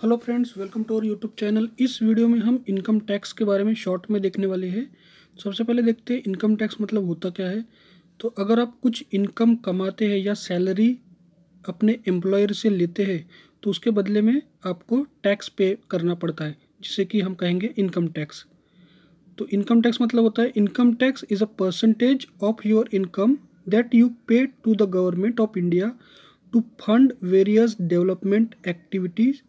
Hello friends, welcome to our YouTube channel. इस video में हम इनकम टैक्स के बारे में शॉर्ट में देखने वाले हैं। सबसे पहले देखते हैं इनकम टैक्स मतलब होता क्या है। तो अगर आप कुछ इनकम कमाते हैं या सैलरी अपने एम्प्लॉयर से लेते हैं तो उसके बदले में आपको टैक्स पे करना पड़ता है, जिसे कि हम कहेंगे इनकम टैक्स। तो इनकम टैक्स मतलब होता है income tax is a percentage of your income that you pay to the government of India to fund various development activities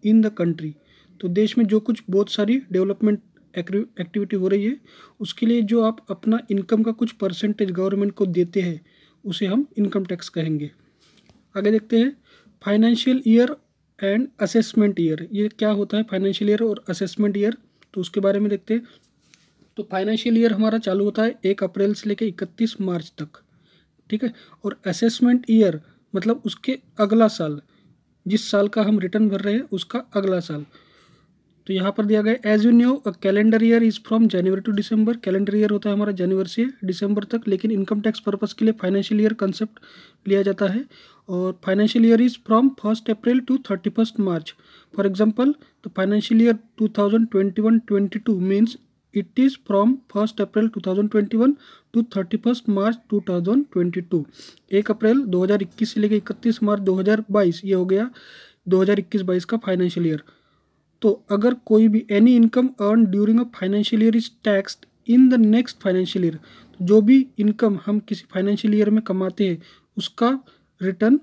in the country. तो देश में जो कुछ बहुत सारी डेवलपमेंट एक्टिविटी हो रही है उसके लिए जो आप अपना इनकम का कुछ परसेंटेज गवर्नमेंट को देते हैं उसे हम इनकम टैक्स कहेंगे। आगे देखते हैं financial year and assessment year. ये क्या होता है फाइनेंशियल ईयर और असेसमेंट ईयर, तो उसके बारे में देखते हैं। तो फाइनेंशियल ईयर हमारा चालू होता है 1 अप्रैल से लेकर 31 मार्च तक, ठीक है। और असेसमेंट ईयर मतलब उसके अगला साल, जिस साल का हम रिटर्न भर रहे हैं उसका अगला साल। तो यहाँ पर दिया गया as you knew a calendar year is from January to December. Calendar year होता है हमारा जनवरी से दिसंबर तक, लेकिन इनकम टैक्स पर्पज़ के लिए फाइनेंशियल ईयर कंसेप्ट लिया जाता है। और financial year is from 1 April to 31 March. For example the financial year 2021-22 means it is from 1 April 2021 to 31 March 2022। 1 April 2021 से लेकर 31 मार्च 2022 ये हो गया 2021-22 का फाइनेंशियल ईयर। तो अगर कोई भी any income earn during a financial year is taxed in the next financial year, जो भी इनकम हम किसी फाइनेंशियल ईयर में कमाते हैं उसका रिटर्न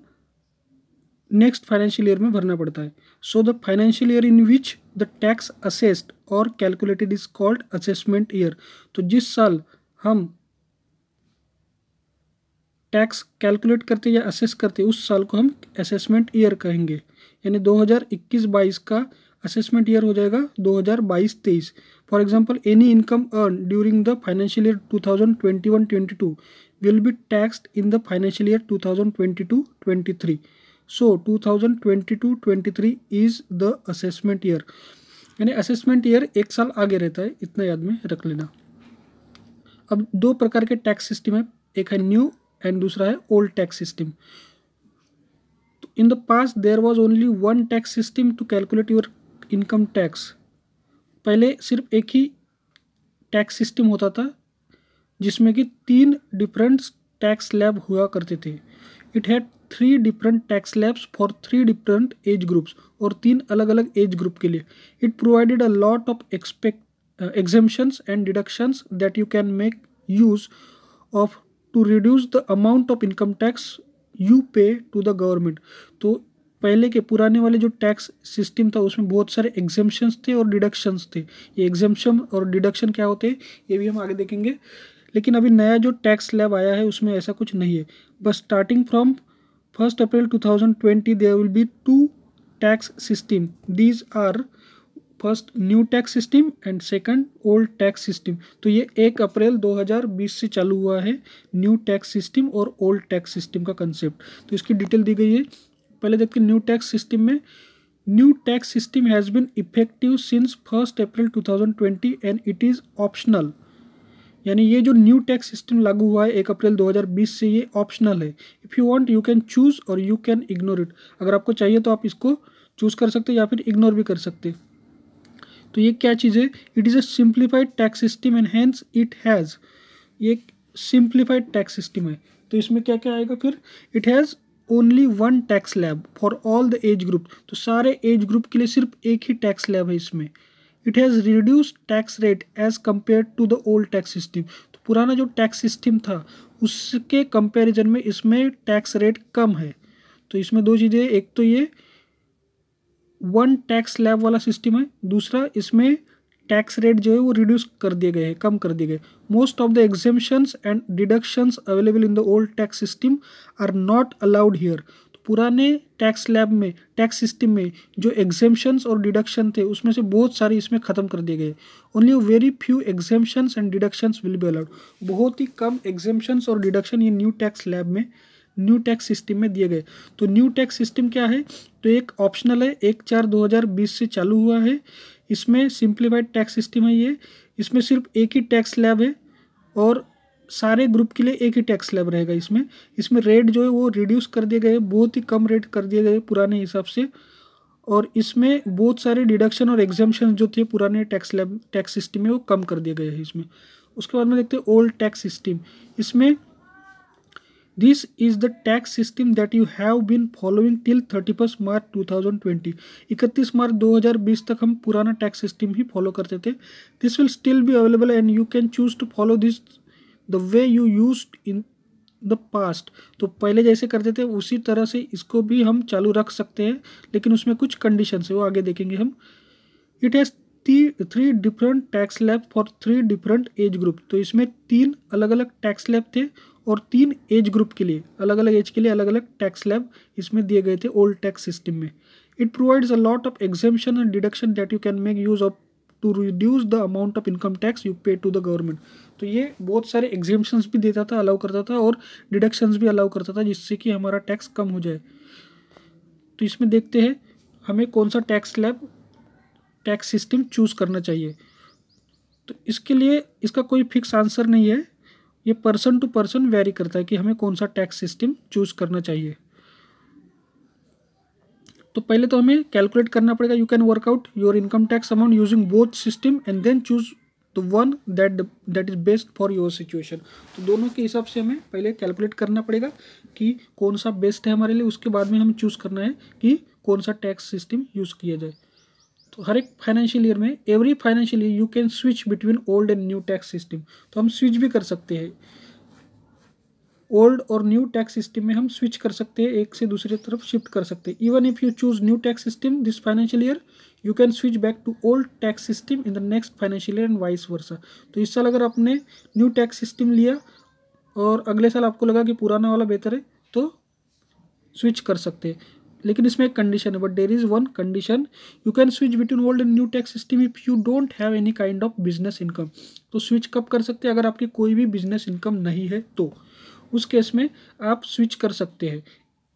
नेक्स्ट फाइनेंशियल ईयर में भरना पड़ता है। So the financial year in which the tax assessed और calculated is called assessment year. तो जिस साल हम टैक्स कैलकुलेट करते या असेस करते उस साल को हम असेसमेंट ईयर कहेंगे। यानी 2021-22 का असेसमेंट ईयर हो जाएगा 2022-23। For example any income earn during the financial year 2021-22 will be taxed in the financial year 2022-23। So 2022-23 is the assessment year. यानी असेसमेंट ईयर एक साल आगे रहता है, इतना याद में रख लेना। अब दो प्रकार के टैक्स सिस्टम है, एक है न्यू एंड दूसरा है ओल्ड टैक्स सिस्टम। तो in the past there was only one tax system to calculate your income tax. पहले सिर्फ एक ही टैक्स सिस्टम होता था जिसमें कि 3 डिफरेंट टैक्स स्लैब हुआ करते थे। It had 3 different tax slabs for 3 different age groups, और 3 अलग अलग एज ग्रुप के लिए। It provided a lot of exemptions and deductions that you can make use of to reduce the amount of income tax you pay to the government। तो पहले के पुराने वाले जो टैक्स सिस्टम था उसमें बहुत सारे एग्जेम्पशंस थे और डिडक्शंस थे। ये एग्जेम्पशन और डिडक्शन क्या होते हैं ये भी हम आगे देखेंगे। लेकिन अभी नया जो टैक्स स्लैब आया है उसमें ऐसा कुछ नहीं है। बस starting from 1 April 2020 there will be 2 tax system. These are first new tax system and second old tax system. तो ये 1 अप्रैल 2020 से चालू हुआ है न्यू टैक्स सिस्टम और ओल्ड टैक्स सिस्टम का कंसेप्ट। तो इसकी डिटेल दी गई है। पहले देखते हैं न्यू टैक्स सिस्टम में। New tax system has been effective since 1 April 2020 and it is optional. यानी ये जो न्यू टैक्स सिस्टम लागू हुआ है 1 अप्रैल 2020 से, ये ऑप्शनल है। If you want you can choose और यू कैन इग्नोर इट। अगर आपको चाहिए तो आप इसको चूज़ कर सकते या फिर इग्नोर भी कर सकते। तो ये क्या चीज़ है, it is a simplified tax system and hence it has, ये सिंप्लीफाइड टैक्स सिस्टम है। तो इसमें क्या क्या आएगा फिर, it has only one tax slab for all the age group. तो सारे एज ग्रुप के लिए सिर्फ एक ही टैक्स स्लैब है इसमें। It has reduced tax rate as compare to the old tax system. तो पुराना जो टैक्स सिस्टम था उसके कंपैरिजन में इसमें टैक्स रेट कम है। तो इसमें दो चीज़ें, एक तो ये वन टैक्स स्लैब वाला सिस्टम है, दूसरा इसमें टैक्स रेट जो है वो रिड्यूस कर दिए गए हैं, कम कर दिए गए। Most of the exemptions and deductions available in the old tax system are not allowed here. तो पुराने टैक्स स्लैब में, टैक्स सिस्टम में जो एग्जेम्पशंस और डिडक्शन थे उसमें से बहुत सारे इसमें ख़त्म कर दिए गए। Only very few exemptions and deductions will be allowed. बहुत ही कम एग्जेम्पशंस और डिडक्शन ये न्यू टैक्स स्लैब में, न्यू टैक्स सिस्टम में दिए गए। तो न्यू टैक्स सिस्टम क्या है, तो एक ऑप्शनल है, 1/4/2020 से चालू हुआ है। इसमें सिंप्लीफाइड टैक्स सिस्टम है ये। इसमें सिर्फ एक ही टैक्स स्लैब है और सारे ग्रुप के लिए एक ही टैक्स स्लैब रहेगा। इसमें रेट जो है वो रिड्यूस कर दिए गए, बहुत ही कम रेट कर दिए गए पुराने हिसाब से। और इसमें बहुत सारे डिडक्शन और एग्जाम्पशन जो थे पुराने टैक्स सिस्टम में वो कम कर दिए गए हैं इसमें। उसके बाद में देखते हैं ओल्ड टैक्स सिस्टम। इसमें this is the tax system that you have been following till 31 March 2020। 31 March 2020 तक हम पुराना टैक्स सिस्टम ही फॉलो करते थे। This will still be available and you can choose to follow this the way you used in the past. तो पहले जैसे करते थे उसी तरह से इसको भी हम चालू रख सकते हैं, लेकिन उसमें कुछ कंडीशन है वो आगे देखेंगे हम। It has three different tax slab for 3 different as group. तो इसमें 3 अलग अलग टैक्स स्लैब थे और 3 एज ग्रुप के लिए अलग अलग एज के लिए अलग अलग टैक्स स्लैब इसमें दिए गए थे ओल्ड टैक्स सिस्टम में। It provides a lot of exemption and deduction that you can make use of to reduce the amount of income tax you pay to the government. तो ये बहुत सारे exemptions भी देता था, अलाउ करता था, और डिडक्शंस भी अलाउ करता था, जिससे कि हमारा टैक्स कम हो जाए। तो इसमें देखते हैं हमें कौन सा tax slab tax system choose करना चाहिए। तो इसके लिए इसका कोई फिक्स आंसर नहीं है, ये पर्सन टू पर्सन वेरी करता है कि हमें कौन सा टैक्स सिस्टम चूज़ करना चाहिए। तो पहले तो हमें कैलकुलेट करना पड़ेगा। You can work out your income tax amount using both system and then choose the one that is best for your situation. तो दोनों के हिसाब से हमें पहले कैलकुलेट करना पड़ेगा कि कौन सा बेस्ट है हमारे लिए, उसके बाद में हमें चूज़ करना है कि कौन सा टैक्स सिस्टम यूज़ किया जाए। तो हर एक फाइनेंशियल ईयर में every financial year you can switch between old and new tax system. तो हम स्विच भी कर सकते हैं, ओल्ड और न्यू टैक्स सिस्टम में हम स्विच कर सकते हैं, एक से दूसरी तरफ शिफ्ट कर सकते हैं। Even if you choose new tax system this financial year you can switch back to old tax system in the next financial year and vice versa. तो इस साल अगर आपने न्यू टैक्स सिस्टम लिया और अगले साल आपको लगा कि पुराना वाला बेहतर है तो स्विच कर सकते हैं, लेकिन इसमें एक कंडीशन है। But there is one condition, you can switch between old and new tax system if you don't have any kind of business income. तो स्विच कब कर सकते हैं? अगर आपकी कोई भी बिजनेस इनकम नहीं है तो उस केस में आप स्विच कर सकते हैं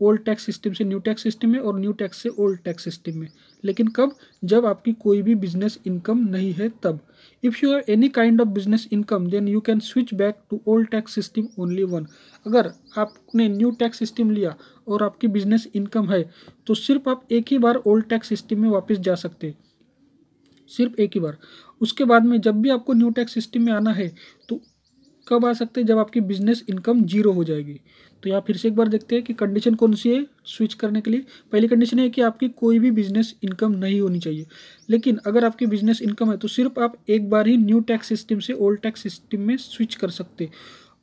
ओल्ड टैक्स सिस्टम से न्यू टैक्स सिस्टम में और न्यू टैक्स से ओल्ड टैक्स सिस्टम में। लेकिन कब? जब आपकी कोई भी बिजनेस इनकम नहीं है तब। If you have any kind of business income then you can switch back to old tax system only one. अगर आपने न्यू टैक्स सिस्टम लिया और आपकी बिजनेस इनकम है तो सिर्फ आप एक ही बार ओल्ड टैक्स सिस्टम में वापस जा सकते हैं, सिर्फ एक ही बार। उसके बाद में जब भी आपको न्यू टैक्स सिस्टम में आना है तो कब आ सकते हैं? जब आपकी बिजनेस इनकम जीरो हो जाएगी। तो यहाँ फिर से एक बार देखते हैं कि कंडीशन कौन सी है स्विच करने के लिए। पहली कंडीशन है कि आपकी कोई भी बिजनेस इनकम नहीं होनी चाहिए, लेकिन अगर आपकी बिजनेस इनकम है तो सिर्फ आप एक बार ही न्यू टैक्स सिस्टम से ओल्ड टैक्स सिस्टम में स्विच कर सकते।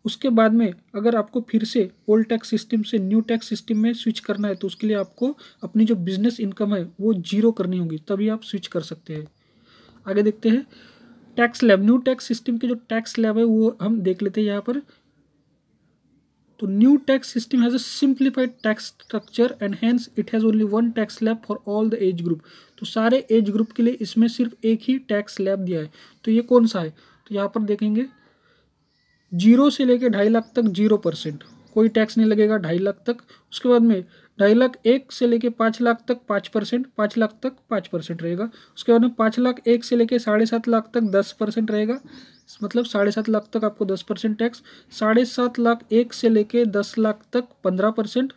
उसके बाद में अगर आपको फिर से ओल्ड टैक्स सिस्टम से न्यू टैक्स सिस्टम में स्विच करना है तो उसके लिए आपको अपनी जो बिजनेस इनकम है वो जीरो करनी होगी, तभी आप स्विच कर सकते हैं। आगे देखते हैं tax slab. New tax system के जो टैक्स स्लैब है वो हम देख लेते हैं यहाँ पर। तो new tax system has a simplified tax structure and hence it has only one tax slab for all the age group. तो सारे एज ग्रुप के लिए इसमें सिर्फ एक ही टैक्स स्लैब दिया है। तो ये कौन सा है? तो यहाँ पर देखेंगे 0 से लेकर 2.5 लाख तक 0%, कोई टैक्स नहीं लगेगा 2.5 लाख तक। उसके बाद में 2.5 लाख 1 से लेके 5 लाख तक 5%, 5 लाख तक 5% रहेगा। उसके बाद में 5 लाख 1 से लेके 7.5 लाख तक 10% रहेगा, मतलब 7.5 लाख तक आपको 10% टैक्स। 7.5 लाख 1 से लेके 10 लाख तक 15%।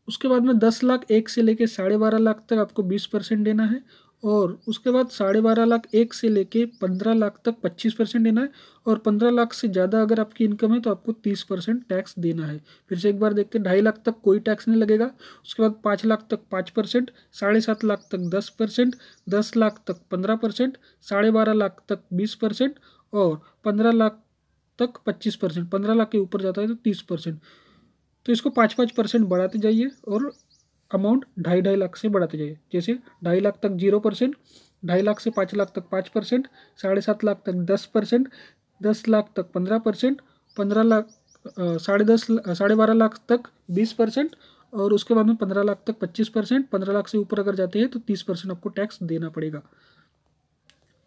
उसके बाद में 10 लाख 1 से लेके 12.5 लाख तक आपको 20% देना है। और उसके बाद 12.5 लाख 1 से लेके 15 लाख तक 25% देना है। और 15 लाख से ज़्यादा अगर आपकी इनकम है तो आपको 30% टैक्स देना है। फिर से एक बार देखते हैं, 2.5 लाख तक कोई टैक्स नहीं लगेगा। उसके बाद 5 लाख तक 5%, 7.5 लाख तक 10%, 10 लाख तक 15%, 12.5 लाख तक 20% और 15 लाख तक 25%। 15 लाख के ऊपर जाता है तो 30%। तो इसको 5% बढ़ाते जाइए और अमाउंट 2.5 लाख से बढ़ाते जाइए। जैसे 2.5 लाख तक 0%, 2.5 लाख से 5 लाख तक 5%, 7.5 लाख तक 10%, 10 लाख तक 15%, 15 लाख 12.5 लाख तक 20% और उसके बाद में 15 लाख तक 25%। 15 लाख से ऊपर अगर जाते हैं तो 30% आपको टैक्स देना पड़ेगा।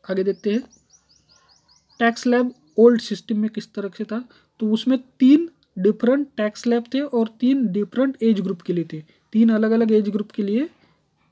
आगे देखते हैं टैक्स स्लैब ओल्ड सिस्टम में किस तरह से था। तो उसमें 3 डिफरेंट टैक्स स्लैब थे और 3 डिफरेंट एज ग्रुप के लिए थे। 3 अलग अलग एज ग्रुप के लिए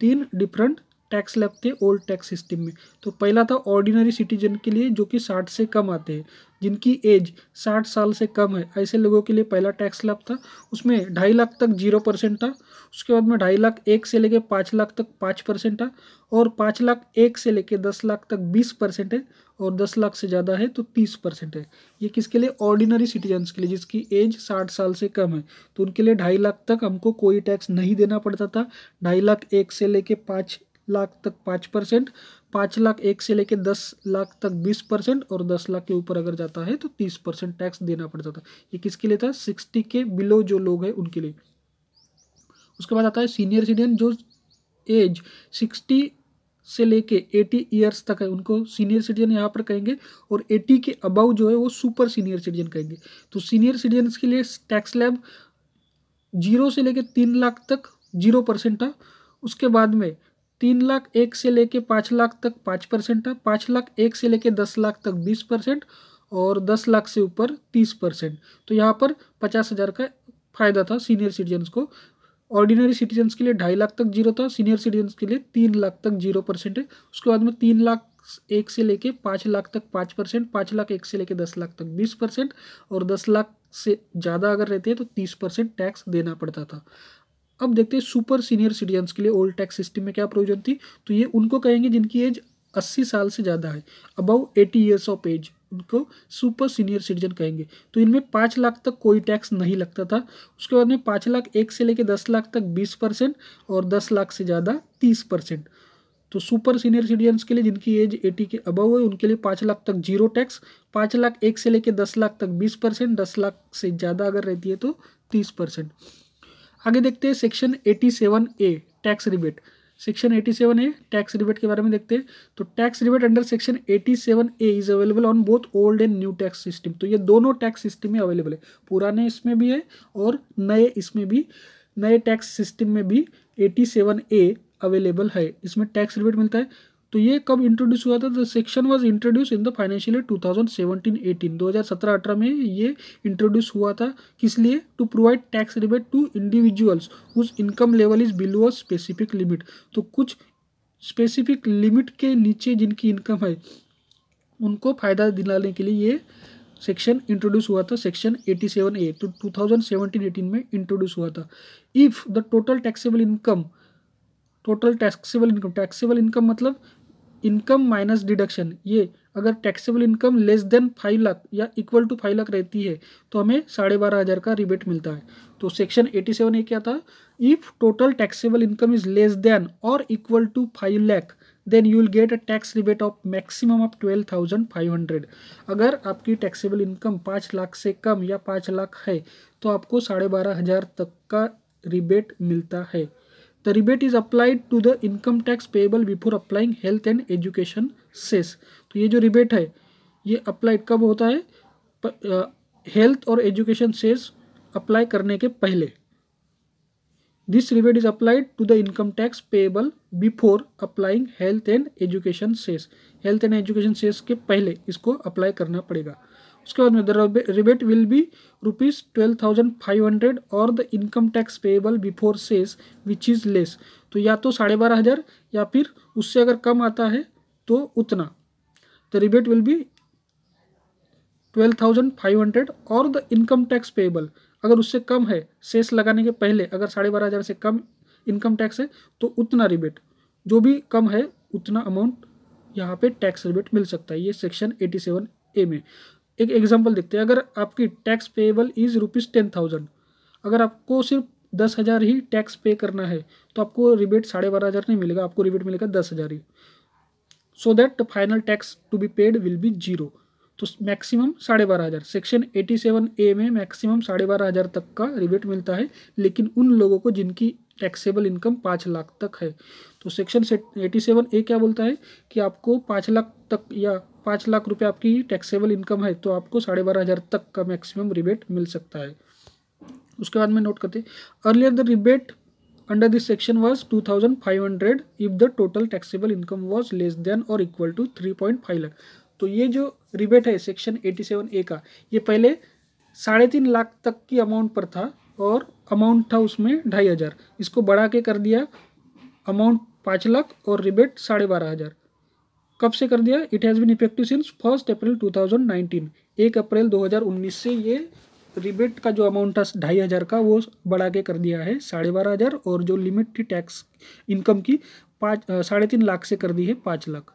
3 डिफरेंट टैक्स स्लैब थे ओल्ड टैक्स सिस्टम में। तो पहला था ऑर्डिनरी सिटीजन के लिए जो कि 60 से कम आते हैं, जिनकी एज 60 साल से कम है, ऐसे लोगों के लिए पहला टैक्स स्लैब था। उसमें 2.5 लाख तक 0% था। उसके बाद में 2.5 लाख 1 से लेके 5 लाख तक 5% था, और 5 लाख 1 से लेके 10 लाख तक 20% है, और 10 लाख से ज़्यादा है तो 30% है। ये किसके लिए? ऑर्डिनरी सिटीजन्स के लिए जिसकी एज 60 साल से कम है। तो उनके लिए 2.5 लाख तक हमको कोई टैक्स नहीं देना पड़ता था। 2.5 लाख 1 से लेके 5 लाख तक 5%, 5 लाख 1 से लेके 10 लाख तक 20%, और 10 लाख के ऊपर अगर जाता है तो 30% टैक्स देना पड़ता था। ये किसके लिए था? 60 के बिलो जो लोग हैं उनके लिए। उसके बाद आता है सीनियर सिटीजन, जो एज 60 से लेके 80 ईयर्स तक है, उनको सीनियर सिटीजन यहाँ पर कहेंगे, और 80 के अबव जो है वो सुपर सीनियर सिटीजन कहेंगे। तो सीनियर सिटीजन्स के लिए टैक्स स्लैब 0 से लेके 3 लाख तक 0% था। उसके बाद में 3 लाख 1 से लेके 5 लाख तक 5% था, 5 लाख 1 से लेके 10 लाख तक 20%, और 10 लाख से ऊपर 30%। तो यहाँ पर 50,000 का फायदा था सीनियर सिटीजन्स को। ऑर्डिनरी सिटीजन्स के लिए 2.5 लाख तक 0 था, सीनियर सिटीजन्स के लिए 3 लाख तक 0% है। उसके बाद में 3 लाख 1 से लेके 5 लाख तक 5%, 5 लाख 1 से लेके 10 लाख तक 20%, और 10 लाख से ज़्यादा अगर रहते हैं तो 30% टैक्स देना पड़ता था। अब देखते हैं सुपर सीनियर सिटीजन्स के लिए ओल्ड टैक्स सिस्टम में क्या प्रोविजन थी। तो ये उनको कहेंगे जिनकी एज 80 साल से ज़्यादा है, अबव 80 ईयर्स ऑफ एज, उनको सुपर सीनियर सिटीजन कहेंगे। तो इनमें 5 लाख तक कोई टैक्स नहीं लगता था। उसके बाद में 5 लाख 1 से लेके 10 लाख तक 20%, और 10 लाख से ज़्यादा 30%। तो सुपर सीनियर सिटीजन्स के लिए जिनकी एज 80 के अबव है उनके लिए 5 लाख तक 0 टैक्स, 5 लाख 1 से लेके 10 लाख तक 20%, 10 लाख से ज़्यादा अगर रहती है तो 30%। आगे देखते हैं section 87A tax rebate. Section 87A tax rebate के बारे में देखते हैं। तो tax rebate under section 87A is available on both old and new tax system. तो ये दोनों टैक्स सिस्टम में अवेलेबल है, पुराने इसमें भी है और नए इसमें भी, नए टैक्स सिस्टम में भी 87A अवेलेबल है, इसमें टैक्स रिबेट मिलता है। तो ये कब इंट्रोड्यूस हुआ था? The section was introduce in the financial year 2017-18, 2017-18 में ये इंट्रोड्यूस हुआ था। किस लिए? To provide tax rebate to individuals whose income level is below a specific limit. तो कुछ स्पेसिफिक लिमिट के नीचे जिनकी इनकम है उनको फ़ायदा दिलाने के लिए ये सेक्शन इंट्रोड्यूस हुआ था, सेक्शन 87A। तो 2017-18 में इंट्रोड्यूस हुआ था। If the total taxable income, taxable income मतलब इनकम माइनस डिडक्शन, ये अगर taxable income less than 5 lakh या इक्वल टू 5 लाख रहती है तो हमें 12,500 का रिबेट मिलता है। तो सेक्शन 87A क्या था? If total taxable income is less than और equal to 5 lakh then you will get a tax rebate of maximum of 12,500। अगर आपकी टैक्सेबल इनकम 5 लाख से कम या 5 लाख है तो आपको 12,500 तक का रिबेट मिलता है। The rebate is applied to the income tax payable before applying health and education cess। तो ये जो रिबेट है ये अप्लाइड कब होता है? हेल्थ और एजुकेशन सेस अप्लाई करने के पहले। This rebate is applied to the income tax payable before applying health and education cess. Health and education cess के पहले इसको अप्लाई करना पड़ेगा। उसके बाद में द रिबेट विल बी ₹12,500 और the income tax payable before cess which is less. तो या तो 12,500 या फिर उससे अगर कम आता है तो उतना। द रिबेट विल बी 12,500 और द इनकम टैक्स पेएबल, अगर उससे कम है सेस लगाने के पहले, अगर 12,500 से कम इनकम टैक्स है तो उतना रिबेट, जो भी कम है उतना अमाउंट यहाँ पे टैक्स रिबेट मिल सकता है। ये सेक्शन 87A में। एक एग्जांपल देखते हैं। अगर आपकी टैक्स पेएबल इज़ ₹10,000, अगर आपको सिर्फ 10,000 ही टैक्स पे करना है तो आपको रिबेट 12,500 नहीं मिलेगा, आपको रिबेट मिलेगा 10,000 ही। So that the final tax to be paid will be 0। तो मैक्सिमम 12,500, सेक्शन 87A में मैक्सिमम 12,500 तक का रिबेट मिलता है, लेकिन उन लोगों को जिनकी टैक्सेबल इनकम 5 लाख तक है। तो सेक्शन 87A क्या बोलता है कि आपको 5 लाख तक या 5 लाख रुपए आपकी टैक्सेबल इनकम है तो आपको 12,500 तक का मैक्सिमम रिबेट मिल सकता है। उसके बाद में नोट करते हैं, earlier the rebate under this section was 2,500 if the total taxable income was less than और इक्वल टू 3.5 लाख। तो ये जो रिबेट है सेक्शन 87A का, ये पहले 3.5 लाख तक की अमाउंट पर था और अमाउंट था उसमें 2,500, इसको बढ़ा के कर दिया अमाउंट 5 लाख और रिबेट 12,500। कब से कर दिया? It has been effective since 1 April 2019। 1 April 2019 से ये रिबेट का जो अमाउंट था 2,500 का वो बढ़ा के कर दिया है 12,500, और जो लिमिट थी टैक्स इनकम की 3.5 लाख से कर दी है 5 लाख।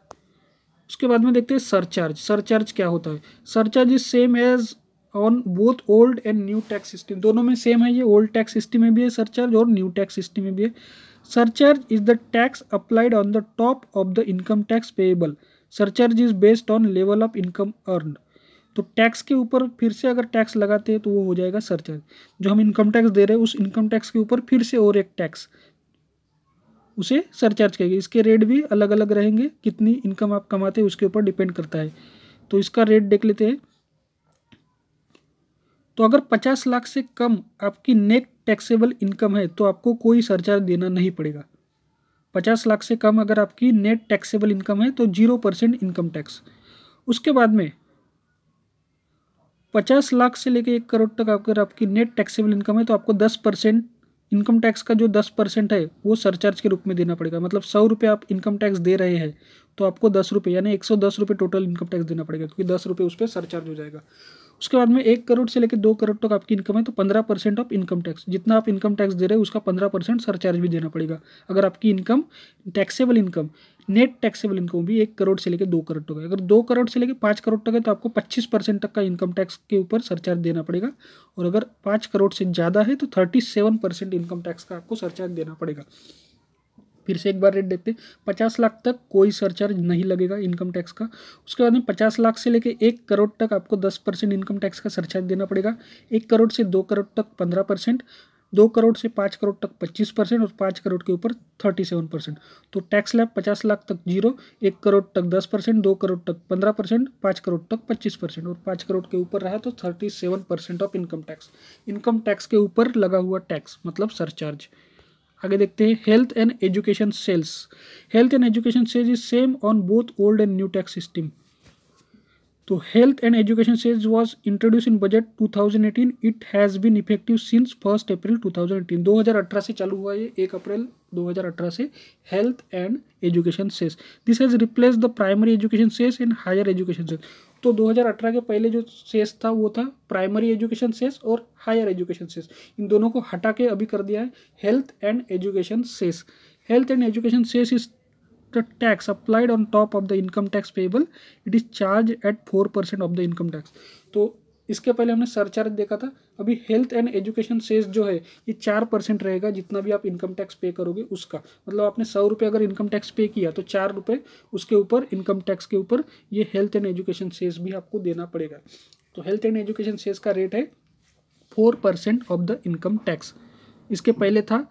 उसके बाद में देखते हैं सरचार्ज। सरचार्ज क्या होता है? Surcharge is same as on both old and new tax system. दोनों में सेम है, ये ओल्ड टैक्स सिस्टम में भी है सरचार्ज और न्यू टैक्स सिस्टम में भी है। Surcharge is the tax applied on the top of the income tax payable. Surcharge is based on level of income earn. तो टैक्स के ऊपर फिर से अगर टैक्स लगाते हैं तो वो हो जाएगा सरचार्ज। जो हम इनकम टैक्स दे रहे हैं उस इनकम टैक्स के ऊपर फिर से और एक टैक्स, उसे सरचार्ज कहेंगे। इसके रेट भी अलग अलग रहेंगे, कितनी इनकम आप कमाते हैं उसके ऊपर डिपेंड करता है। तो इसका रेट देख लेते हैं। तो अगर 50 लाख से कम आपकी नेट टैक्सेबल इनकम है तो आपको कोई सरचार्ज देना नहीं पड़ेगा। 50 लाख से कम अगर आपकी नेट टैक्सेबल इनकम है तो 0% इनकम टैक्स। उसके बाद में 50 लाख से लेकर 1 करोड़ तक अगर आपकी नेट टैक्सेबल इनकम है तो आपको 10% इनकम टैक्स का जो 10% है वो सरचार्ज के रूप में देना पड़ेगा। मतलब 100 रुपये आप इनकम टैक्स दे रहे हैं तो आपको 10 रुपये यानी 110 रुपये टोटल इनकम टैक्स देना पड़ेगा, क्योंकि 10 रुपये उस पर सरचार्ज हो जाएगा। उसके बाद में 1 करोड़ से लेकर 2 करोड़ तक आपकी इनकम है तो 15% ऑफ इनकम टैक्स, जितना आप इनकम टैक्स दे रहे हैं उसका 15% सरचार्ज भी देना पड़ेगा। अगर आपकी income taxable income net taxable income भी 1 करोड़ से लेकर 2 करोड़ तक है। अगर 2 करोड़ से लेकर 5 करोड़ तक है तो आपको 25% तक का इनकम टैक्स के ऊपर सरचार्ज देना पड़ेगा, और अगर 5 करोड़ से ज़्यादा है तो 37% इनकम टैक्स का आपको सरचार्ज देना पड़ेगा। फिर से एक बार रेट देखते हैं। 50 लाख तक कोई सरचार्ज नहीं लगेगा इनकम टैक्स का। उसके बाद में 50 लाख से लेकर 1 करोड़ तक आपको 10% इनकम टैक्स का सरचार्ज देना पड़ेगा। 1 करोड़ से 2 करोड़ तक 15%, 2 करोड़ से 5 करोड़ तक 25%, और 5 करोड़ के ऊपर 37%। तो टैक्स स्लैब 50 लाख तक 0, 1 करोड़ तक 10%, 2 करोड़ तक 15%, 5 करोड़ तक 25%, और 5 करोड़ के ऊपर रहा तो 37% of income tax. Income tax के ऊपर लगा हुआ टैक्स मतलब सरचार्ज। आगे देखते हैं हेल्थ एंड एजुकेशन सेल्स। हेल्थ एंड एजुकेशन सेल्स is same on both old and new tax system. तो हेल्थ एंड एजुकेशन सेल्स was introduce in budget 2018। It has been effective since 1 April 2018। 2018 से चालू हुआ ये, 1 अप्रैल 2018 से health and education cess. This has replace the primary education cess and higher education cess. तो 2018 के पहले जो सेस था वो था प्राइमरी एजुकेशन सेस और हायर एजुकेशन सेस। इन दोनों को हटा के अभी कर दिया है health and education cess. Health and education cess is the tax applied on top of the income tax payable. It is charged at 4% of the income tax. तो इसके पहले हमने सरचार्ज देखा था। अभी हेल्थ एंड एजुकेशन सेस जो है ये 4% रहेगा, जितना भी आप इनकम टैक्स पे करोगे उसका। मतलब आपने 100 रुपये अगर इनकम टैक्स पे किया तो 4 रुपये उसके ऊपर इनकम टैक्स के ऊपर ये हेल्थ एंड एजुकेशन सेस भी आपको देना पड़ेगा। तो हेल्थ एंड एजुकेशन सेस का रेट है 4% ऑफ द इनकम टैक्स। इसके पहले था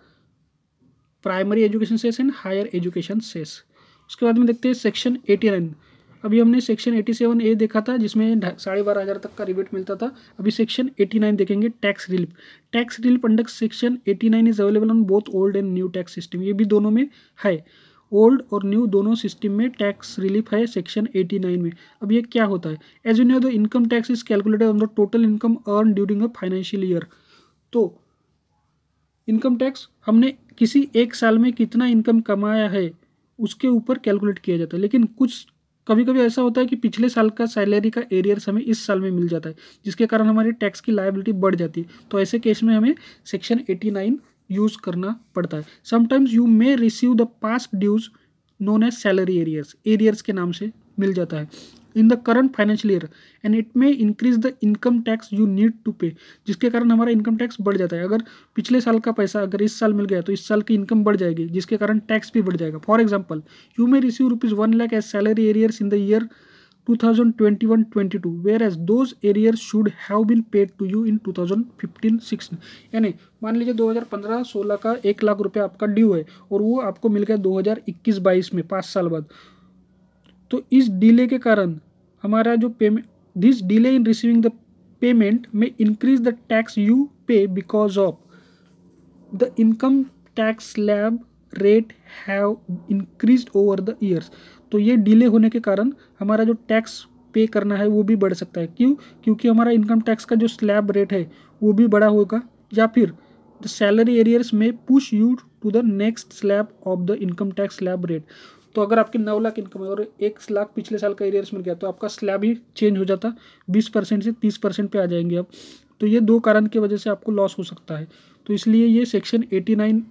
primary education cess and higher education cess. उसके बाद में देखते हैं सेक्शन 89। अभी हमने सेक्शन 87A देखा था जिसमें 12,500 तक का रिबेट मिलता था। अभी सेक्शन 89 देखेंगे tax relief. Tax relief under section 89 is available on both old and new tax system. ये भी दोनों में है, ओल्ड और न्यू दोनों सिस्टम में टैक्स रिलीफ है सेक्शन 89 में। अब ये क्या होता है? As you know the income tax is calculated on the total income earn during a financial year. तो इनकम टैक्स हमने किसी एक साल में कितना इनकम कमाया है उसके ऊपर कैलकुलेट किया जाता है। लेकिन कुछ कभी कभी ऐसा होता है कि पिछले साल का सैलरी का एरियर्स हमें इस साल में मिल जाता है, जिसके कारण हमारी टैक्स की लायबिलिटी बढ़ जाती है। तो ऐसे केस में हमें सेक्शन 89 यूज़ करना पड़ता है। Sometimes you may receive the past dues known as salary arrears के नाम से मिल जाता है in the current financial year, and it may increase the income tax you need to pay, जिसके कारण हमारा इनकम टैक्स बढ़ जाता है। अगर पिछले साल का पैसा अगर इस साल मिल गया तो इस साल की इनकम बढ़ जाएगी, जिसके कारण टैक्स भी बढ़ जाएगा। For example, you may receive ₹1 lakh as salary arrears in the year 2021-22, whereas those arrears should have been paid to you in 2015-16। यानी मान लीजिए 2015-16 का 1 लाख रुपया आपका ड्यू है और वो आपको मिल गया 2021-22 में 5 साल बाद। तो इस डिले के कारण हमारा जो payment, this delay in receiving the payment में इंक्रीज द टैक्स यू पे because of the income tax slab rate have increased over the years. तो ये डिले होने के कारण हमारा जो टैक्स पे करना है वो भी बढ़ सकता है। क्यों? क्योंकि हमारा इनकम टैक्स का जो स्लैब रेट है वो भी बड़ा होगा, या फिर the salary arrears may push you to the next slab of the income tax slab rate. तो अगर आपकी 9 लाख इनकम है और 1 लाख पिछले साल का एरियर्स मिल गया तो आपका स्लैब ही चेंज हो जाता, 20% से 30% पे आ जाएंगे अब। तो ये 2 कारण की वजह से आपको लॉस हो सकता है, तो इसलिए ये सेक्शन 89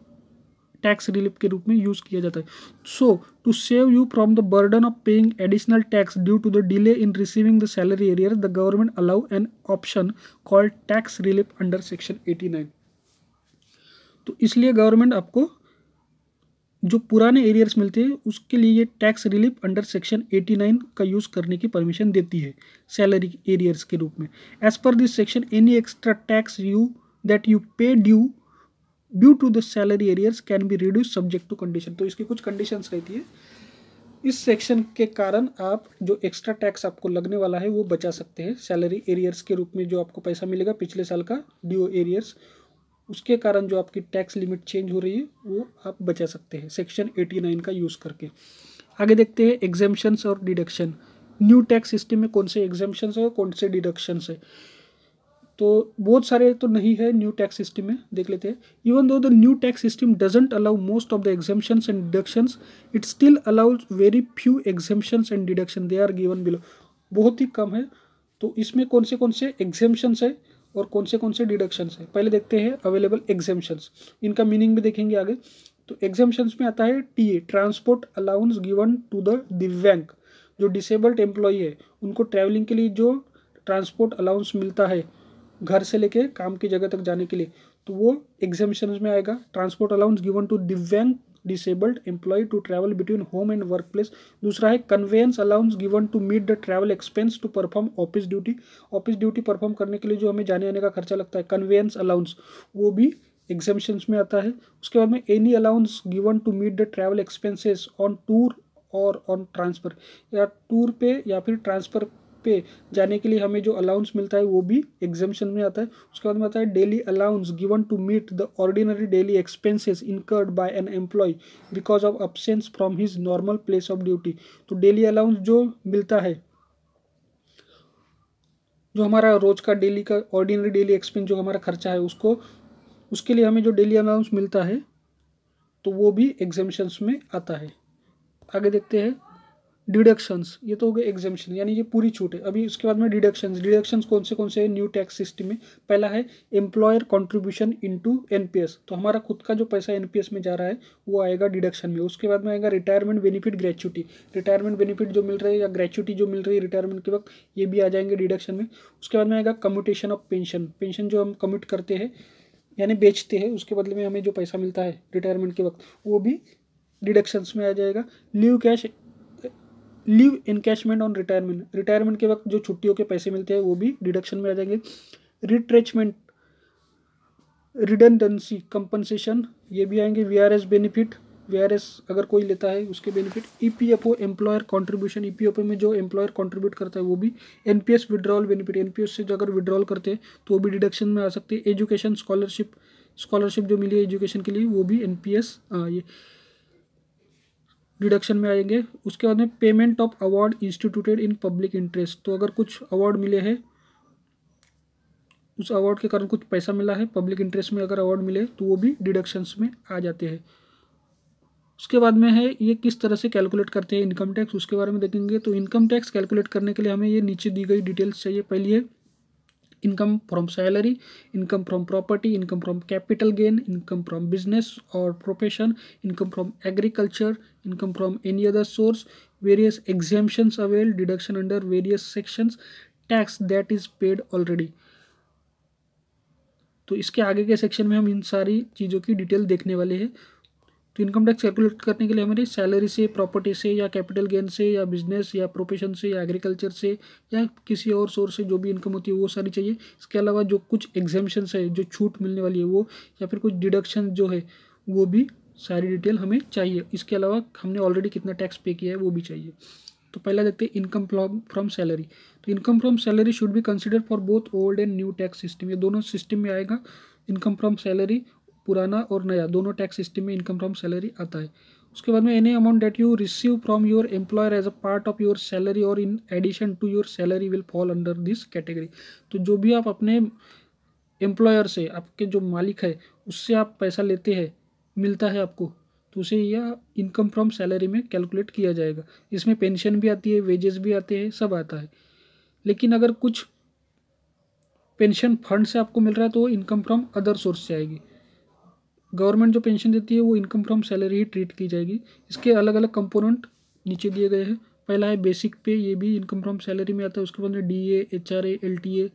टैक्स रिलीफ के रूप में यूज़ किया जाता है। So to save you from the burden of paying additional tax due to the delay in receiving the salary arrear, the government allow an option called tax relief under section 89। तो इसलिए government आपको जो पुराने arrears मिलते हैं उसके लिए ये टैक्स रिलीफ अंडर सेक्शन 89 का यूज़ करने की परमिशन देती है सैलरी एरियर्स के रूप में। As per this section any extra tax you that you pay due to the salary arrears can be reduce subject to condition. तो इसकी कुछ कंडीशंस रहती है। इस सेक्शन के कारण आप जो एक्स्ट्रा टैक्स आपको लगने वाला है वो बचा सकते हैं। सैलरी एरियर्स के रूप में जो आपको पैसा मिलेगा पिछले साल का ड्यू एरियर्स, उसके कारण जो आपकी टैक्स लिमिट चेंज हो रही है वो आप बचा सकते हैं सेक्शन 89 का यूज़ करके। आगे देखते हैं एग्जेम्पशंस और डिडक्शन। न्यू टैक्स सिस्टम में कौन से एग्जेम्पशंस है और कौन से डिडक्शंस है। तो बहुत सारे तो नहीं है न्यू टैक्स सिस्टम में, देख लेते हैं। Even though the new tax system doesn't allow most of the exemptions and deductions, it still allows very few exemptions and deduction, they are given below. बहुत ही कम है। तो इसमें कौन से एग्जेम्पशंस है और कौन से डिडक्शंस है, पहले देखते हैं अवेलेबल एग्जेम्पशंस। इनका मीनिंग भी देखेंगे आगे। तो एग्जेम्पशंस में आता है TA, transport allowance given to the दिव्यांग। जो डिसेबल्ड एम्प्लॉई है उनको ट्रैवलिंग के लिए जो ट्रांसपोर्ट अलाउंस मिलता है घर से लेके काम की जगह तक जाने के लिए, तो वो एग्जेम्पशंस में आएगा। ट्रांसपोर्ट अलाउंस गिवन टू दिव्यांग disabled employ to travel between home and workplace. दूसरा है conveyance allowance given to meet the travel expense to perform office duty. Office duty perform करने के लिए जो हमें जाने आने का खर्चा लगता है, कन्वेंस अलाउंस, वो भी एग्जेम्पशंस में आता है। उसके बाद में any allowance given to meet the travel expenses on tour और ऑन ट्रांसफ़र, या टूर पे या फिर ट्रांसफ़र पे जाने के लिए हमें जो अलाउंस मिलता है वो भी एग्जेम्पशन में आता है। उसके बाद में आता है daily allowance given to meet the ordinary daily expenses incurred by an employ because of absence from his normal place of duty. तो डेली अलाउंस जो मिलता है, जो हमारा रोज का डेली का ऑर्डिनरी डेली एक्सपेंस जो हमारा खर्चा है उसके लिए हमें जो डेली अलाउंस मिलता है तो वो भी एग्जेम्पशंस में आता है। आगे देखते हैं डिडक्शंस। ये तो हो गए एग्जेम्पशन, यानी ये पूरी छूट है। अभी उसके बाद में डिडक्शंस कौन से हैं न्यू टैक्स सिस्टम में। पहला है एम्प्लॉयर कंट्रीब्यूशन इनटू एनपीएस। तो हमारा खुद का जो पैसा एनपीएस में जा रहा है वो आएगा डिडक्शन में। उसके बाद में आएगा retirement benefit gratuity. Retirement benefit जो मिल रहे हैं या ग्रेच्युटी जो मिल रही है रिटायरमेंट के वक्त, ये भी आ जाएंगे डिडक्शन में। उसके बाद में आएगा कम्यूटेशन ऑफ पेंशन। पेंशन जो हम कम्यूट करते हैं यानी बेचते हैं, उसके बदले में हमें जो पैसा मिलता है रिटायरमेंट के वक्त, वो भी डिडक्शंस में आ जाएगा। Leave encashment on retirement. Retirement के वक्त जो छुट्टियों के पैसे मिलते हैं वो भी डिडक्शन में आ जाएंगे। रिट्रेचमेंट, रिडंडेंसी कंपनसेशन, ये भी आएंगे। वीआरएस बेनिफिट, वीआरएस अगर कोई लेता है उसके benefit. EPFO employer contribution, EPFO में जो एम्प्लॉयर कंट्रीब्यूट करता है वो भी। एनपीएस विड्रॉल बेनिफिट, एनपीएस से जो अगर विड्रॉल करते हैं तो वो भी डिडक्शन में आ सकते हैं। एजुकेशन स्कॉलरशिप जो मिली है एजुकेशन के लिए वो भी एनपीएस ये डिडक्शन में आएंगे। उसके बाद में payment of award instituted in public interest. तो अगर कुछ अवार्ड मिले हैं, उस अवार्ड के कारण कुछ पैसा मिला है, पब्लिक इंटरेस्ट में अगर अवार्ड मिले तो वो भी डिडक्शंस में आ जाते हैं। उसके बाद में है ये किस तरह से कैलकुलेट करते हैं इनकम टैक्स, उसके बारे में देखेंगे। तो इनकम टैक्स कैलकुलेट करने के लिए हमें ये नीचे दी गई डिटेल्स चाहिए। पहली है income from salary, income from property, income from capital gain, income from business और profession, income from agriculture, income from any other source, various exemptions avail, deduction under various sections, tax that is paid already. तो इसके आगे के section में हम इन सारी चीज़ों की डिटेल देखने वाले हैं। तो इनकम टैक्स कैलकुलेट करने के लिए हमारी सैलरी से, प्रॉपर्टी से, या कैपिटल गेन से, या बिजनेस, या प्रोफेशन से, या एग्रीकल्चर से, या किसी और सोर्स से जो भी इनकम होती है वो सारी चाहिए। इसके अलावा जो कुछ एग्जेम्पशंस है, जो छूट मिलने वाली है वो, या फिर कुछ डिडक्शन जो है वो भी सारी डिटेल हमें चाहिए। इसके अलावा हमने ऑलरेडी कितना टैक्स पे किया है वो भी चाहिए। तो पहला देखते हैं इनकम फ्रॉम सैलरी। तो income from salary should be consider for both old and new tax system. ये दोनों सिस्टम में आएगा। इनकम फ्रॉम सैलरी पुराना और नया दोनों टैक्स सिस्टम में इनकम फ्रॉम सैलरी आता है। उसके बाद में any amount that you receive from your employer as a part of your salary और in addition to your salary will fall under this category. तो जो भी आप अपने एम्प्लॉयर से, आपके जो मालिक है उससे आप पैसा लेते हैं, मिलता है आपको, तो उसे यह इनकम फ्रॉम सैलरी में कैलकुलेट किया जाएगा। इसमें पेंशन भी आती है, वेजेस भी आते हैं, सब आता है। लेकिन अगर कुछ पेंशन फंड से आपको मिल रहा है तो वो इनकम फ्रॉम अदर सोर्स से आएगी। गवर्नमेंट जो पेंशन देती है वो income from salary he treat की जाएगी। इसके अलग अलग कंपोनेंट नीचे दिए गए हैं। पहला है बेसिक पे, ये भी इनकम फ्रॉम सैलरी में आता है। उसके बाद में DA, HRA, LTA,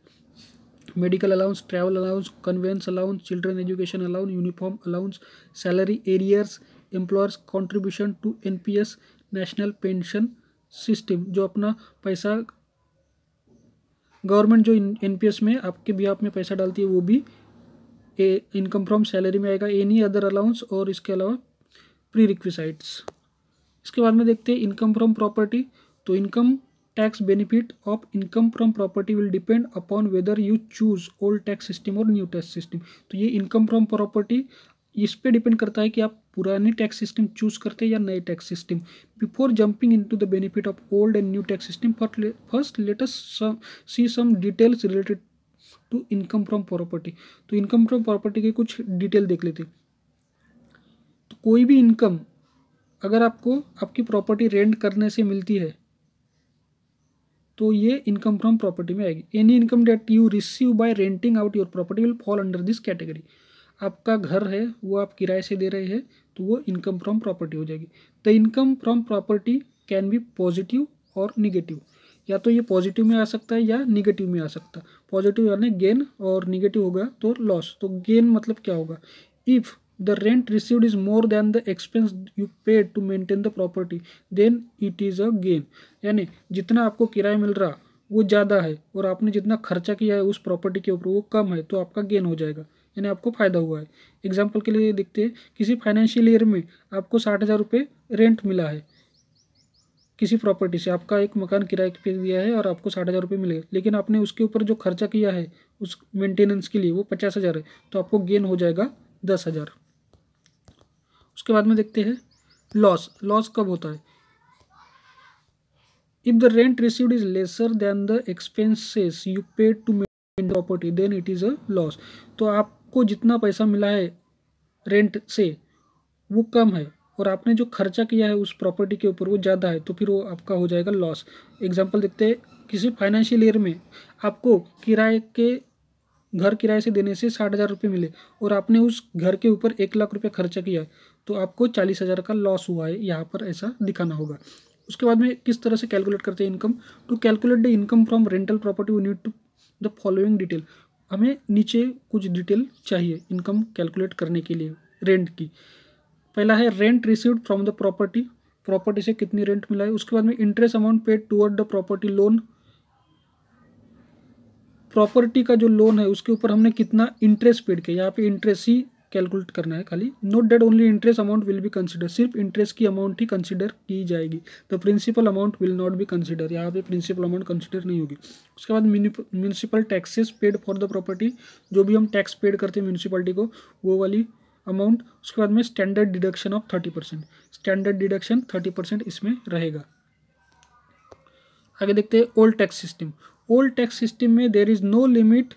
medical allowance, travel allowance, conveyance allowance, children education allowance, uniform allowance, salary arrears, employers contribution to NPS, national pension system, जो अपना पैसा गवर्नमेंट जो NPS में आपके बिहाफ में पैसा डालती है वो भी इनकम फ्रॉम सैलरी में आएगा। एनी अदर अलाउंस और इसके अलावा प्री रिक्विसाइट्स। इसके बाद में देखते हैं इनकम फ्रॉम प्रॉपर्टी। तो income tax benefit of income from property will depend upon whether you choose old tax system और न्यू टैक्स सिस्टम। तो ये इनकम फ्रॉम प्रॉपर्टी इस पे डिपेंड करता है कि आप पुरानी टैक्स सिस्टम चूज करते हैं या नए tax system. Before jumping into the benefit of old and new tax system, first let us see some details related to income from property. तो इनकम फ्रॉम प्रॉपर्टी के कुछ डिटेल देख लेते। तो कोई भी इनकम अगर आपको आपकी प्रॉपर्टी रेंट करने से मिलती है तो ये इनकम फ्रॉम प्रॉपर्टी में आएगी। Any income that you receive by renting out your property will fall under this category. आपका घर है वो आप किराए से दे रहे हैं तो वो इनकम फ्रॉम प्रॉपर्टी हो जाएगी। The income from property can be positive और निगेटिव। या तो ये पॉजिटिव में आ सकता है या निगेटिव में आ सकता है। पॉजिटिव यानी गेन और निगेटिव होगा तो लॉस। तो गेन मतलब क्या होगा? If the rent received is more than the expense you paid to maintain the property then it is a gain. यानी जितना आपको किराया मिल रहा वो ज़्यादा है और आपने जितना खर्चा किया है उस प्रॉपर्टी के ऊपर वो कम है, तो आपका गेन हो जाएगा, यानी आपको फ़ायदा हुआ है। एग्जाम्पल के लिए देखते हैं, किसी फाइनेंशियल ईयर में आपको 60,000 रुपये रेंट मिला है किसी प्रॉपर्टी से। आपका एक मकान किराए पे दिया है और आपको 60,000 रुपये मिले, लेकिन आपने उसके ऊपर जो खर्चा किया है उस मेंटेनेंस के लिए वो 50,000 है, तो आपको गेन हो जाएगा 10,000। उसके बाद में देखते हैं लॉस। लॉस कब होता है? If the rent received is lesser than the expenses you paid to maintain property then it is a loss. तो आपको जितना पैसा मिला है रेंट से वो कम है और आपने जो खर्चा किया है उस प्रॉपर्टी के ऊपर वो ज़्यादा है, तो फिर वो आपका हो जाएगा लॉस। एग्जांपल देखते हैं, किसी फाइनेंशियल ईयर में आपको घर किराए से देने से 60,000 रुपये मिले और आपने उस घर के ऊपर 1 लाख रुपये खर्चा किया तो आपको 40,000 का लॉस हुआ है, यहाँ पर ऐसा दिखाना होगा। उसके बाद में किस तरह से कैलकुलेट करते हैं income? To calculate the income from rental property we need to the following detail. हमें नीचे कुछ डिटेल चाहिए इनकम कैलकुलेट करने के लिए रेंट की। पहला है rent received from the property, property से कितनी रेंट मिला है। उसके बाद में interest amount paid toward the property loan, property का जो लोन है उसके ऊपर हमने कितना इंटरेस्ट पेड किया, यहाँ पे इंटरेस्ट ही कैलकुलेट करना है खाली। Note that only interest amount will be consider, सिर्फ इंटरेस्ट की अमाउंट ही कंसिडर की जाएगी। The principal amount will not be consider, यहाँ पे प्रिंसिपल अमाउंट कंसिडर नहीं होगी। उसके बाद municipal taxes paid for the property, जो भी हम टैक्स पेड करते हैं म्यूनिसिपलिटी को वो वाली अमाउंट। उसके बाद में standard deduction of 30%, standard deduction 30% इसमें रहेगा। आगे देखते हैं old tax system. Old tax system में there is no limit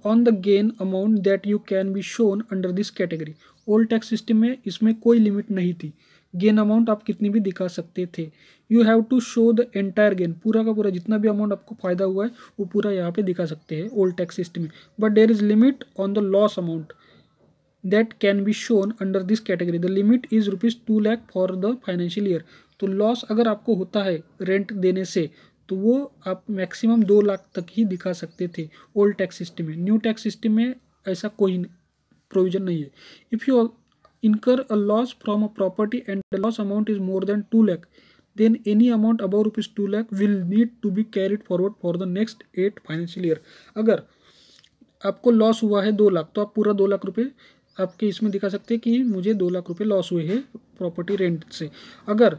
on the gain amount that you can be shown under this category. Old tax system में इसमें कोई लिमिट नहीं थी, गेन अमाउंट आप कितनी भी दिखा सकते थे। You have to show the entire gain, पूरा का पूरा जितना भी अमाउंट आपको फायदा हुआ है वो पूरा यहाँ पे दिखा सकते हैं ओल्ड टैक्स सिस्टम में। But there is limit on the loss amount that can be shown under this category. The limit is ₹2 lakh for the financial year. तो लॉस अगर आपको होता है रेंट देने से तो वो आप मैक्सिमम 2 लाख तक ही दिखा सकते थे ओल्ड टैक्स सिस्टम में। न्यू टैक्स सिस्टम में ऐसा कोई प्रोविजन नहीं है। If you incur a loss from a property and the loss amount is more than 2 lakh, then any amount above ₹2 lakh will need to be carried forward for the next 8 financial year. अगर आपको loss हुआ है 2 लाख तो आप पूरा 2 लाख रुपये आपके इसमें दिखा सकते हैं कि मुझे 2 लाख रुपये लॉस हुए हैं प्रॉपर्टी रेंट से। अगर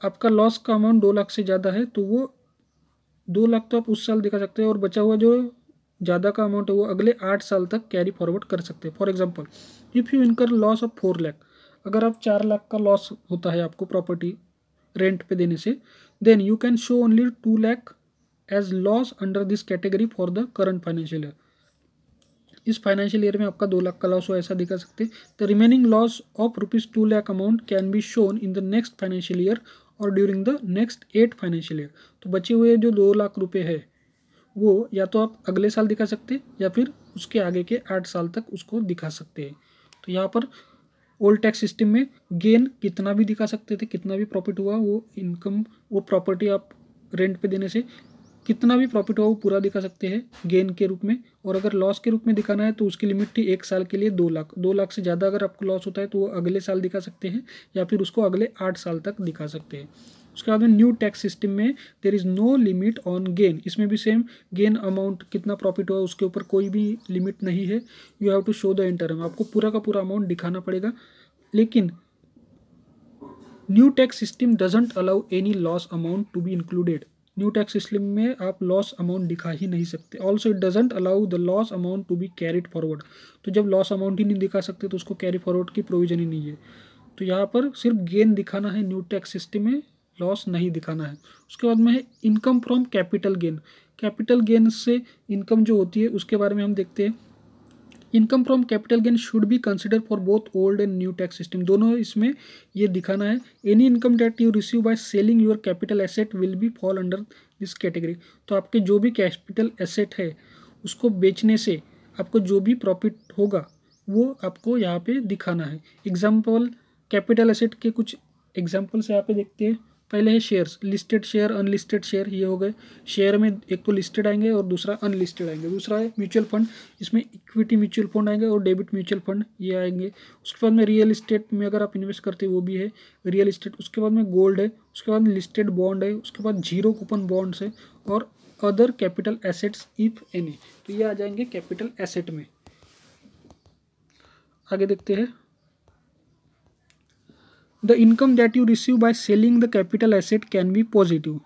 आपका लॉस का अमाउंट 2 लाख से ज़्यादा है तो वो 2 लाख तो आप उस साल दिखा सकते हैं और बचा हुआ जो ज़्यादा का अमाउंट है वो अगले 8 साल तक कैरी फॉरवर्ड कर सकते हैं। फॉर एग्जांपल, इफ़ यू इनकर लॉस ऑफ 4 लाख, अगर आप 4 लाख का लॉस होता है आपको प्रॉपर्टी रेंट पे देने से, then you can show only 2 lakh as loss under this category for the current financial year. इस फाइनेंशियल ईयर में आपका 2 लाख का लॉस हो, ऐसा दिखा सकते हैं। The remaining loss of ₹2 lakh amount can be shown in the next financial year और during the next 8 financial year. तो बचे हुए जो 2 लाख रुपए है वो या तो आप अगले साल दिखा सकते हैं या फिर उसके आगे के 8 साल तक उसको दिखा सकते हैं। तो यहाँ पर ओल्ड टैक्स सिस्टम में गेन कितना भी दिखा सकते थे, कितना भी प्रॉफिट हुआ वो इनकम, वो प्रॉपर्टी आप रेंट पे देने से कितना भी प्रॉफिट हुआ वो पूरा दिखा सकते हैं गेन के रूप में। और अगर लॉस के रूप में दिखाना है तो उसकी लिमिट थी 1 साल के लिए 2 लाख। 2 लाख से ज़्यादा अगर आपको लॉस होता है तो वो अगले साल दिखा सकते हैं या फिर उसको अगले 8 साल तक दिखा सकते हैं। उसके बाद में न्यू टैक्स सिस्टम में there is no limit on gain. इसमें भी सेम गेन अमाउंट कितना प्रॉफिट हुआ उसके ऊपर कोई भी लिमिट नहीं है। You have to show the interim, आपको पूरा का पूरा अमाउंट दिखाना पड़ेगा। लेकिन new tax system doesn't allow any loss amount to be included. New tax system में आप लॉस अमाउंट दिखा ही नहीं सकते। Also it doesn't allow the loss amount to be carried forward. तो जब लॉस अमाउंट ही नहीं दिखा सकते तो उसको कैरी फॉरवर्ड की प्रोविजन ही नहीं है। तो यहाँ पर सिर्फ गेन दिखाना है, न्यू टैक्स सिस्टम में लॉस नहीं दिखाना है। उसके बाद में है income from capital gain. Capital gain से इनकम जो होती है उसके बारे में हम देखते हैं। Income from capital gain should be consider for both old and new tax system. दोनों इसमें ये दिखाना है। Any income that you receive by selling your capital asset will be fall under this category. तो आपके जो भी कैपिटल एसेट है उसको बेचने से आपको जो भी प्रॉफिट होगा वो आपको यहाँ पे दिखाना है। एग्जाम्पल कैपिटल एसेट के कुछ एग्जाम्पल्स यहाँ पे देखते हैं। पहले है shares, listed share, unlisted share, ये हो गए। शेयर में एक तो लिस्टेड आएंगे और दूसरा अनलिस्टेड आएंगे। दूसरा है म्यूचुअल फंड, इसमें इक्विटी म्यूचुअल फंड आएंगे और डेबिट म्यूचुअल फंड ये आएंगे। उसके बाद में रियल इस्टेट में अगर आप इन्वेस्ट करते हैं वो भी है रियल इस्टेट। उसके बाद में गोल्ड है, उसके बाद लिस्टेड बॉन्ड है, उसके बाद जीरो कूपन बॉन्ड्स है और other capital assets if any. तो ये आ जाएंगे कैपिटल एसेट में। आगे देखते हैं। The income that you receive by selling the capital asset can be positive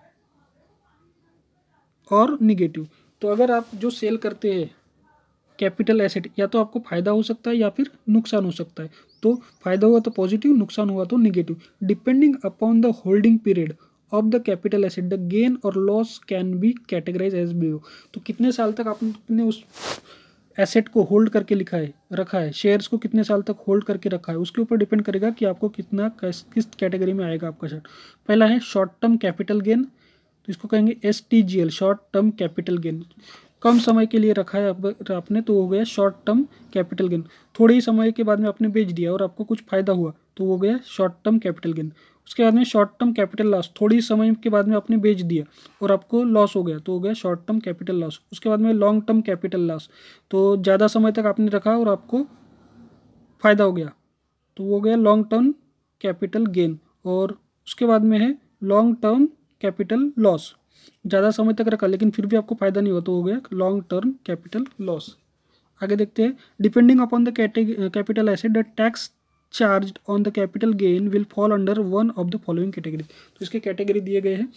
और निगेटिव। तो अगर आप जो सेल करते हैं कैपिटल एसेट या तो आपको फ़ायदा हो सकता है या फिर नुकसान हो सकता है। तो फ़ायदा हुआ तो पॉजिटिव, नुकसान हुआ तो negative. Depending upon the holding period of the capital asset the gain और loss can be categorise as below. तो कितने साल तक आपने उस एसेट को होल्ड करके रखा है, शेयर्स को कितने साल तक होल्ड करके रखा है, उसके ऊपर डिपेंड करेगा कि आपको कितना किस कैटेगरी में आएगा आपका शेयर। पहला है शॉर्ट टर्म कैपिटल गेन, तो इसको कहेंगे STGL, short term capital gain. कम समय के लिए रखा है आपने तो हो गया शॉर्ट टर्म कैपिटल गेन। थोड़े ही समय के बाद में आपने बेच दिया और आपको कुछ फायदा हुआ तो हो गया शॉर्ट टर्म कैपिटल गेन। उसके बाद में शॉर्ट टर्म कैपिटल लॉस, थोड़ी समय के बाद में आपने बेच दिया और आपको लॉस हो गया तो हो गया शॉर्ट टर्म कैपिटल लॉस। उसके बाद में लॉन्ग टर्म कैपिटल लॉस, तो ज़्यादा समय तक आपने रखा और आपको फ़ायदा हो गया तो वो हो गया लॉन्ग टर्म कैपिटल गेन। और उसके बाद में है लॉन्ग टर्म कैपिटल लॉस, ज़्यादा समय तक रखा लेकिन फिर भी आपको फ़ायदा नहीं हुआ तो हो गया लॉन्ग टर्म कैपिटल लॉस। आगे देखते हैं। Depending upon the capital asset the tax charge on the capital gain will fall under one of the following category. तो इसके कैटेगरी दिए गए हैं।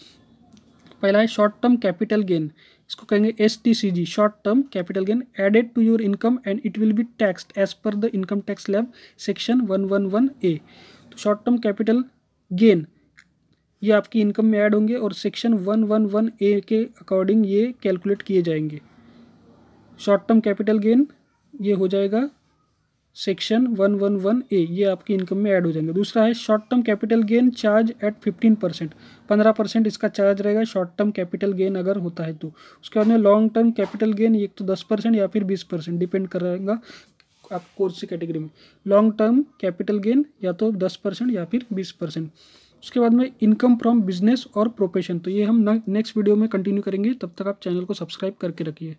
पहला है शॉर्ट टर्म कैपिटल गेन, इसको कहेंगे STCG, short term capital gain added to your income and it will be taxed as per the income tax slab section 111A। तो शॉर्ट टर्म कैपिटल गेन ये आपकी इनकम में add होंगे और section 111A के according ये calculate किए जाएंगे। शॉर्ट टर्म कैपिटल गेन ये हो जाएगा सेक्शन 111A, ये आपकी इनकम में ऐड हो जाएंगे। दूसरा है short term capital gain charge at 15%, 15% इसका चार्ज रहेगा शॉर्ट टर्म कैपिटल गेन अगर होता है तो। उसके बाद में लॉन्ग टर्म कैपिटल गेन एक तो 10% या फिर 20%, डिपेंड करेगा आप कौन सी कैटेगरी में। लॉन्ग टर्म कैपिटल गेन या तो 10% या फिर 20%। उसके बाद में इनकम फ्रॉम बिजनेस और प्रोफेशन, तो ये हम नेक्स्ट वीडियो में कंटिन्यू करेंगे। तब तक आप चैनल को सब्सक्राइब करके रखिए।